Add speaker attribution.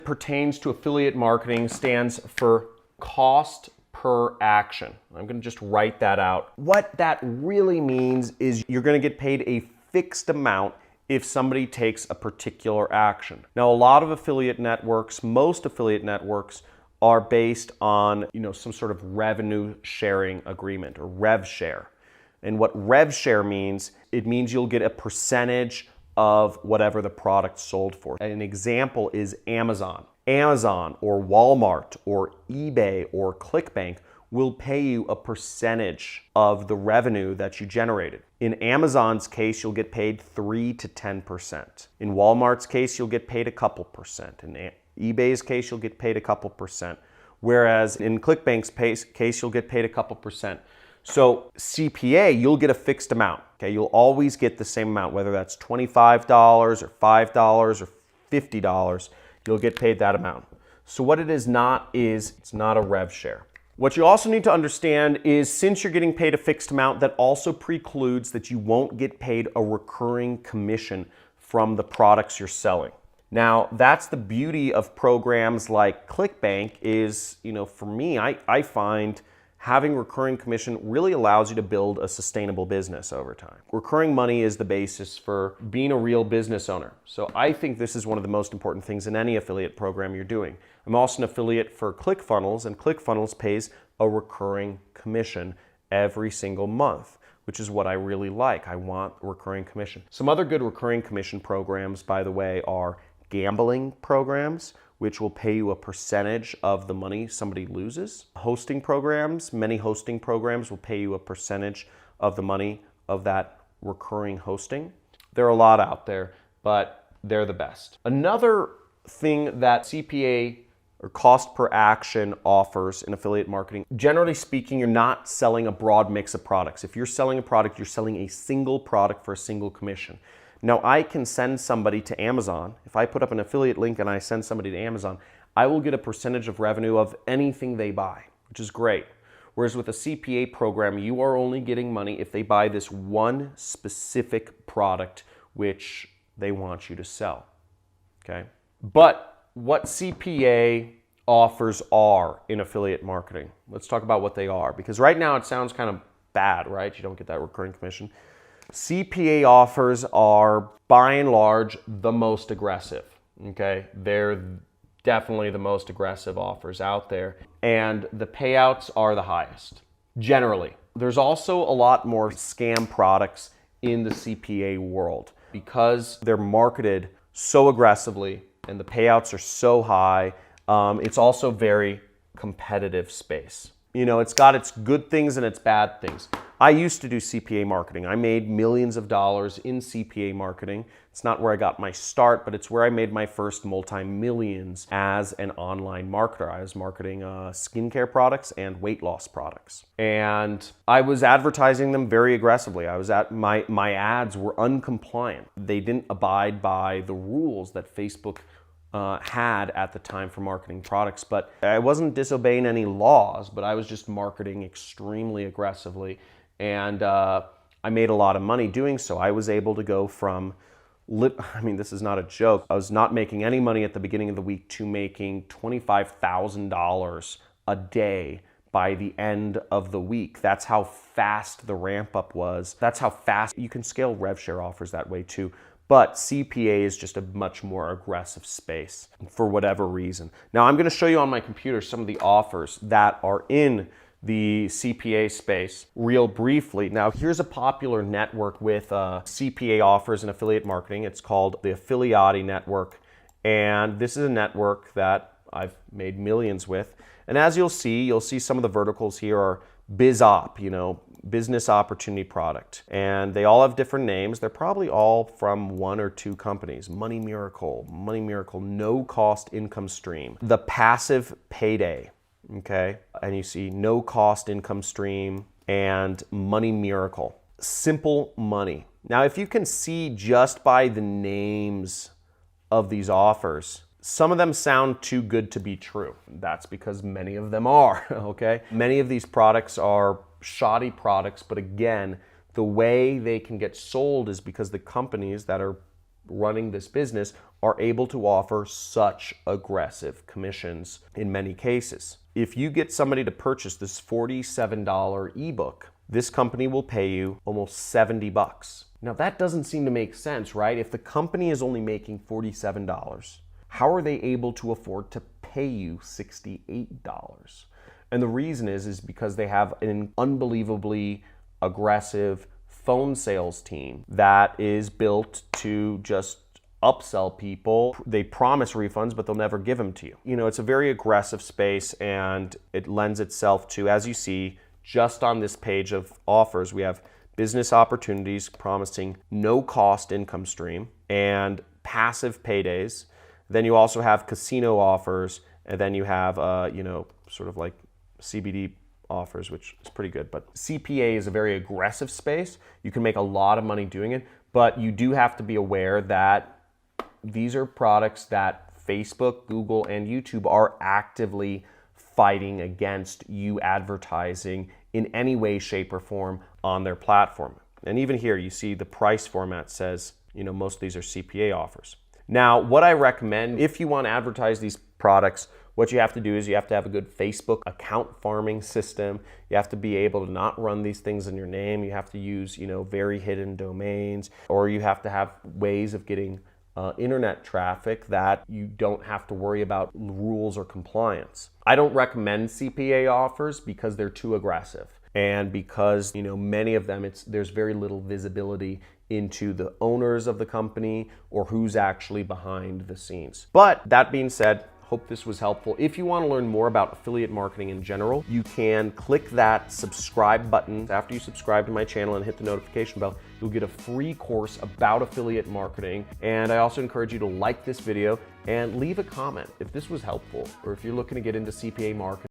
Speaker 1: pertains to affiliate marketing stands for cost per action. I'm going to just write that out. What that really means is you're going to get paid a fixed amount if somebody takes a particular action. Now, a lot of affiliate networks, most affiliate networks, are based on, some sort of revenue sharing agreement, or rev share. And what rev share means, it means you'll get a percentage of whatever the product sold for. An example is Amazon. Amazon or Walmart or eBay or Clickbank will pay you a percentage of the revenue that you generated. In Amazon's case, you'll get paid 3 to 10%. In Walmart's case, you'll get paid a couple percent. In eBay's case, you'll get paid a couple percent. Whereas in Clickbank's case, you'll get paid a couple percent. So CPA, you'll get a fixed amount. Okay, you'll always get the same amount, whether that's $25 or $5 or $50, you'll get paid that amount. So what it is not is, it's not a rev share. What you also need to understand is, since you're getting paid a fixed amount, that also precludes that you won't get paid a recurring commission from the products you're selling. Now, that's the beauty of programs like Clickbank is, for me, I find having recurring commission really allows you to build a sustainable business over time. Recurring money is the basis for being a real business owner. So I think this is one of the most important things in any affiliate program you're doing. I'm also an affiliate for ClickFunnels, and ClickFunnels pays a recurring commission every single month, which is what I really like. I want recurring commission. Some other good recurring commission programs, by the way, are gambling programs, which will pay you a percentage of the money somebody loses. Hosting programs, many hosting programs will pay you a percentage of the money of that recurring hosting. There are a lot out there, but they're the best. Another thing that CPA, or cost per action, offers in affiliate marketing, generally speaking, you're not selling a broad mix of products. If you're selling a product, you're selling a single product for a single commission. Now, I can send somebody to Amazon. If I put up an affiliate link and I send somebody to Amazon, I will get a percentage of revenue of anything they buy, which is great. Whereas with a CPA program, you are only getting money if they buy this one specific product which they want you to sell, okay? But what CPA offers are in affiliate marketing. Let's talk about what they are, because right now it sounds kind of bad, right? You don't get that recurring commission. CPA offers are, by and large, the most aggressive, okay? They're definitely the most aggressive offers out there, and the payouts are the highest, generally. There's also a lot more scam products in the CPA world because they're marketed so aggressively and the payouts are so high. It's also very competitive space. It's got its good things and its bad things. I used to do CPA marketing. I made millions of dollars in CPA marketing. It's not where I got my start, but it's where I made my first multi-millions as an online marketer. I was marketing skincare products and weight loss products. And I was advertising them very aggressively. My ads were uncompliant. They didn't abide by the rules that Facebook had at the time for marketing products, but I wasn't disobeying any laws, but I was just marketing extremely aggressively, and I made a lot of money doing so. I was able to go from, this is not a joke, I was not making any money at the beginning of the week to making $25,000 a day by the end of the week. That's how fast the ramp up was. That's how fast you can scale rev share offers that way too. But CPA is just a much more aggressive space for whatever reason. Now I'm going to show you on my computer some of the offers that are in the CPA space real briefly. Now here's a popular network with CPA offers and affiliate marketing. It's called the Affiliati Network. And this is a network that I've made millions with. And as you'll see some of the verticals here are BizOp, business opportunity product. And they all have different names. They're probably all from one or two companies. Money Miracle, no cost income stream. The Passive Payday, okay? And you see no cost income stream and Money Miracle. Simple Money. Now, if you can see just by the names of these offers, some of them sound too good to be true. That's because many of them are, okay? Many of these products are shoddy products, but again, the way they can get sold is because the companies that are running this business are able to offer such aggressive commissions in many cases. If you get somebody to purchase this $47 ebook, this company will pay you almost 70 bucks. Now that doesn't seem to make sense, right? If the company is only making $47, how are they able to afford to pay you $68? And the reason is because they have an unbelievably aggressive phone sales team that is built to just upsell people. They promise refunds, but they'll never give them to you. You know, it's a very aggressive space, and it lends itself to, as you see, just on this page of offers, we have business opportunities promising no cost income stream and passive paydays. Then you also have casino offers, and then you have, sort of like CBD offers, which is pretty good. But CPA is a very aggressive space. You can make a lot of money doing it, but you do have to be aware that these are products that Facebook, Google, and YouTube are actively fighting against you advertising in any way, shape, or form on their platform. And even here, you see the price format says, most of these are CPA offers. Now, what I recommend, if you want to advertise these products, what you have to do is you have to have a good Facebook account farming system. You have to be able to not run these things in your name. You have to use, very hidden domains, or you have to have ways of getting internet traffic that you don't have to worry about rules or compliance. I don't recommend CPA offers because they're too aggressive, and because many of them there's very little visibility into the owners of the company or who's actually behind the scenes. But that being said, hope this was helpful. If you want to learn more about affiliate marketing in general, you can click that subscribe button. After you subscribe to my channel and hit the notification bell, you'll get a free course about affiliate marketing. And I also encourage you to like this video and leave a comment if this was helpful, or if you're looking to get into CPA marketing.